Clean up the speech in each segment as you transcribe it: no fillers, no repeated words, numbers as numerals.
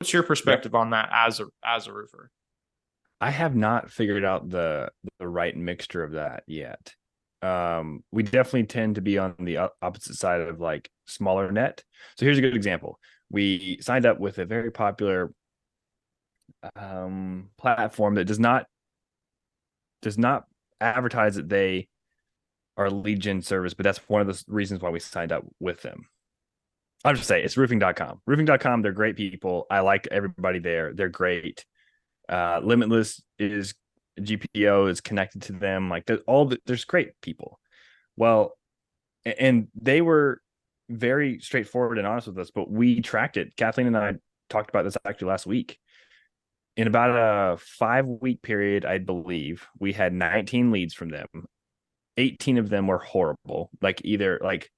What's your perspective on that as a roofer? I have not figured out the right mixture of that yet. We definitely tend to be on the opposite side of like smaller net. So here's a good example. We signed up with a very popular platform that does not advertise that they are a lead gen service, but that's one of the reasons why we signed up with them. I'll just say it's roofing.com. Roofing.com, they're great people. I like everybody there. They're great. Limitless is GPO is connected to them. Like there's great people. Well, and they were very straightforward and honest with us, but we tracked it. Kathleen and I talked about this actually last week. In about a 5 week period, I believe we had 19 leads from them. 18 of them were horrible, like either like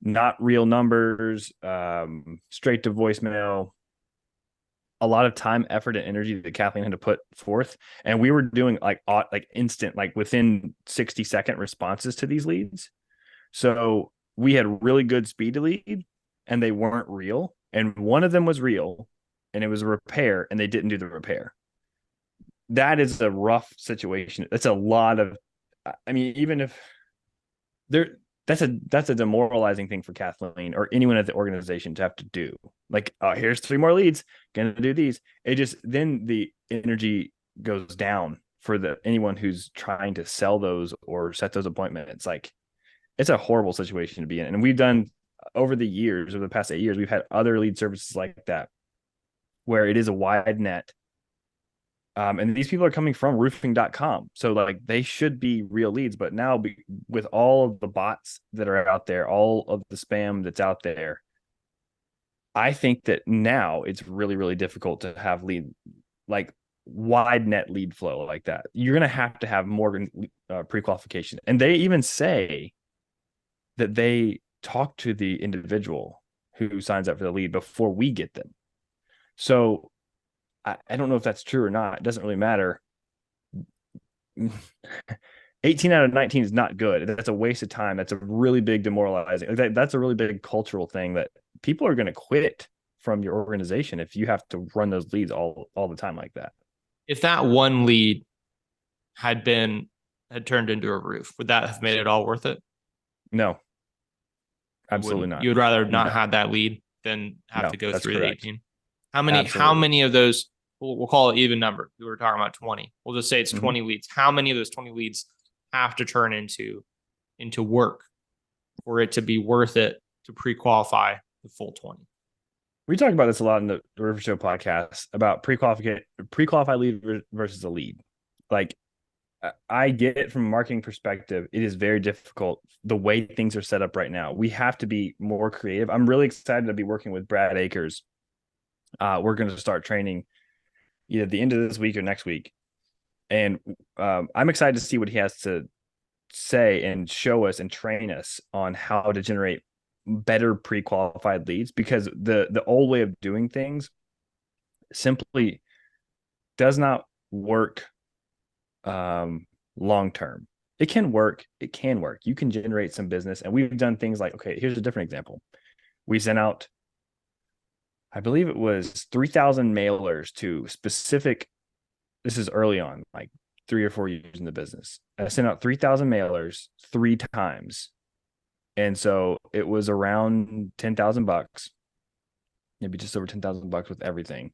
not real numbers, straight to voicemail, a lot of time, effort, and energy that Kathleen had to put forth. And we were doing like instant, like within 60-second responses to these leads. So we had really good speed to lead and they weren't real. And one of them was real and it was a repair and they didn't do the repair. That is a rough situation. That's a lot of, I mean, even if there, that's a demoralizing thing for Kathleen or anyone at the organization to have to do. Like, oh, here's 3 more leads, gonna do these. It just then the energy goes down for the anyone who's trying to sell those or set those appointments. Like, it's a horrible situation to be in. And we've done over the years, over the past 8 years, we've had other lead services like that where it is a wide net. And these people are coming from roofing.com. So like they should be real leads, but now with all of the bots that are out there, all of the spam that's out there, I think that now it's really, really difficult to have lead like wide net lead flow like that. You're going to have more pre-qualification. And they even say that they talk to the individual who signs up for the lead before we get them. So I don't know if that's true or not. It doesn't really matter. 18 out of 19 is not good. That's a waste of time. That's a really big demoralizing. That's a really big cultural thing that people are going to quit from your organization if you have to run those leads all the time like that. If that one lead had been had turned into a roof, would that have made it all worth it? No, You absolutely wouldn't. not. You would rather not No, have that lead than have no, to go that's through the correct. 18. How Absolutely. many of those, we'll call it even number. We were talking about 20. We'll just say it's Mm-hmm. 20 leads. How many of those 20 leads have to turn into work for it to be worth it to pre-qualify the full 20? We talk about this a lot in the River Show podcast about pre-qualified lead versus a lead. Like I get it from a marketing perspective. It is very difficult the way things are set up right now. We have to be more creative. I'm really excited to be working with Brad Akers. We're going to start training either the end of this week or next week, and I'm excited to see what he has to say and show us and train us on how to generate better pre-qualified leads because the old way of doing things simply does not work long term. It can work. It can work. You can generate some business. And we've done things like, okay, here's a different example. We sent out, I believe it was 3,000 mailers to specific, this is early on, like 3 or 4 years in the business. I sent out 3,000 mailers 3 times. And so it was around $10,000, maybe just over $10,000 with everything.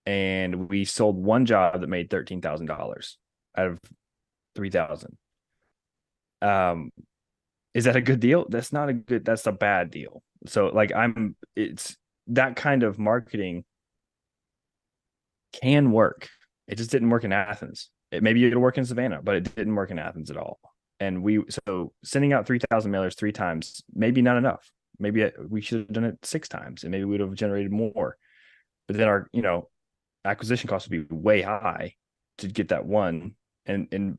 And we sold one job that made $13,000 out of 3,000. Um, is that a good deal? That's a bad deal. So like it's that kind of marketing can work. It just didn't work in Athens. Maybe it'll work in Savannah, but it didn't work in Athens at all. And so sending out 3,000 mailers 3 times, maybe not enough. Maybe we should have done it 6 times and maybe we'd have generated more. But then our, acquisition cost would be way high to get that one. And in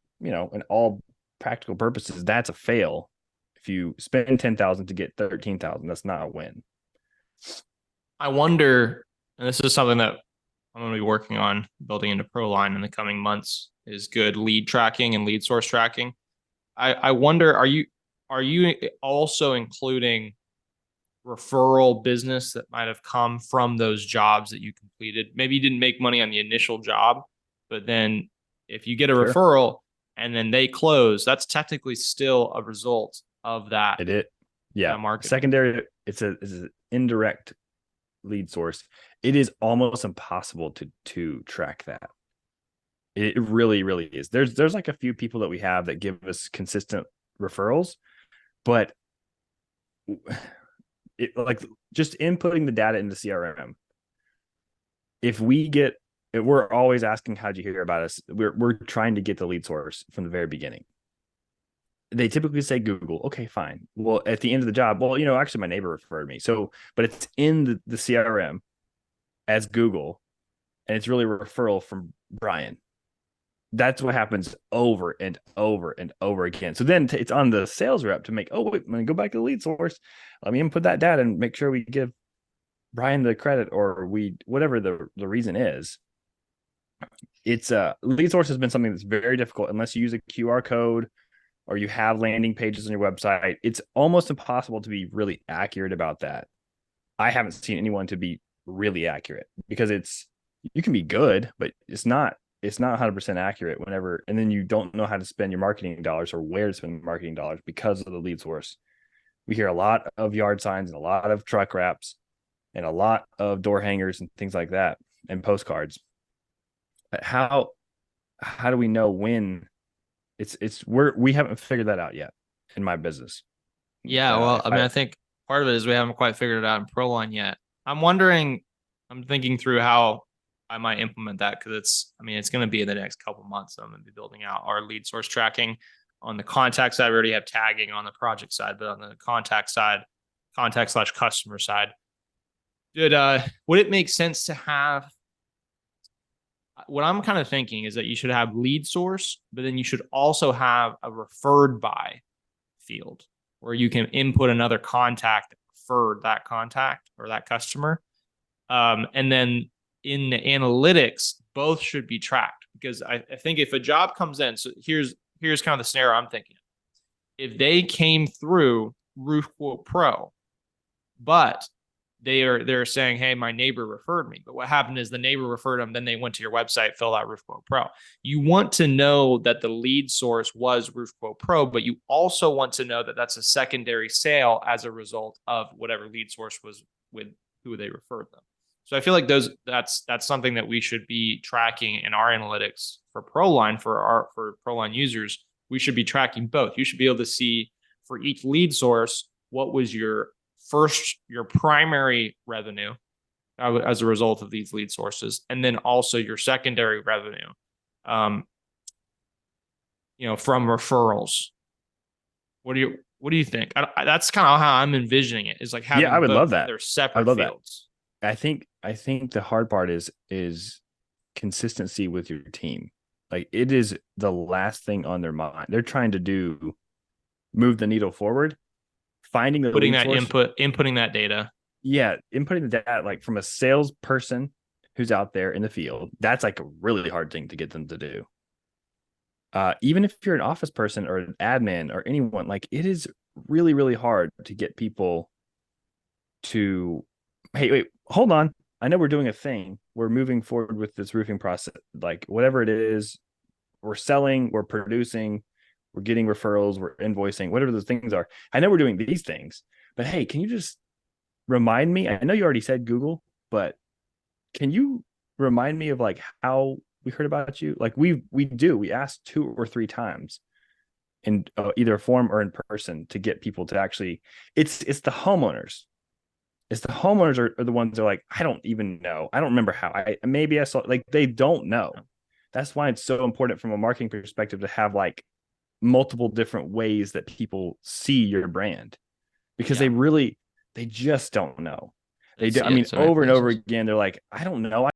all practical purposes, that's a fail. If you spend 10,000 to get 13,000, that's not a win. I wonder, and this is something that I'm going to be working on building into ProLine in the coming months, is good lead tracking and lead source tracking. I wonder, are you also including referral business that might have come from those jobs that you completed. Maybe you didn't make money on the initial job, but then if you get a Sure. referral and then they close, that's technically still a result of that, Yeah. that marketing. Secondary, it's an indirect lead source. It is almost impossible to track that. It really, really is. There's like a few people that we have that give us consistent referrals, but it, like, just inputting the data into CRM. If we're always asking, how'd you hear about us? We're trying to get the lead source from the very beginning. They typically say Google. Okay, fine. Well, at the end of the job, well, actually my neighbor referred me. So, but it's in the CRM as Google, and it's really a referral from Brian. That's what happens over and over and over again. So then it's on the sales rep to make, oh, wait, I'm going to go back to the lead source. Let me input that data and make sure we give Brian the credit, or whatever the reason is. It's lead source has been something that's very difficult unless you use a QR code or you have landing pages on your website. It's almost impossible to be really accurate about that. I haven't seen anyone to be really accurate, because you can be good, but it's not 100% accurate whenever, and then you don't know how to spend your marketing dollars or where to spend marketing dollars because of the lead source. We hear a lot of yard signs and a lot of truck wraps and a lot of door hangers and things like that, and postcards. But how do we know when we haven't figured that out yet in my business? Yeah, well, I mean, I think part of it is we haven't quite figured it out in Proline yet. I'm thinking through how I might implement that, because it's going to be in the next couple months. So I'm going to be building out our lead source tracking on the contact side. We already have tagging on the project side, but on the contact/customer side, would it make sense to have? What I'm kind of thinking is that you should have lead source, but then you should also have a referred by field where you can input another contact that referred that contact or that customer. And then in the analytics, both should be tracked, because I think if a job comes in, so here's kind of the scenario I'm thinking. If they came through Roof Quote Pro, but they're saying, hey, my neighbor referred me. But what happened is the neighbor referred them. Then they went to your website, filled out Roof Quote Pro. You want to know that the lead source was Roof Quote Pro, but you also want to know that that's a secondary sale as a result of whatever lead source was with who they referred them. So I feel like that's something that we should be tracking in our analytics for Proline, for Proline users. We should be tracking both. You should be able to see for each lead source what was your primary revenue as a result of these lead sources, and then also your secondary revenue, from referrals. What do you think? That's kind of how I'm envisioning it. Is like having I would both, love that. they're separate I love fields. That. I think the hard part is consistency with your team. Like, it is the last thing on their mind. They're trying to move the needle forward, finding the putting lead that source, inputting that data. Yeah, inputting the data, like from a salesperson who's out there in the field. That's like a really hard thing to get them to do. Even if you're an office person or an admin or anyone, like, it is really, really hard to get people to, hey, wait, hold on. I know we're doing a thing. We're moving forward with this roofing process, like whatever it is. We're selling, we're producing, we're getting referrals, we're invoicing, whatever those things are. I know we're doing these things, but hey, can you just remind me? I know you already said Google, but can you remind me of like how we heard about you? Like we asked 2 or 3 times in either a form or in person to get people to actually, it's the homeowners. It's the homeowners are the ones that are like, I don't even know. I don't remember how. Maybe I saw, like, they don't know. That's why it's so important from a marketing perspective to have like multiple different ways that people see your brand, because they just don't know. They do. I mean, over and over again, they're like, I don't know.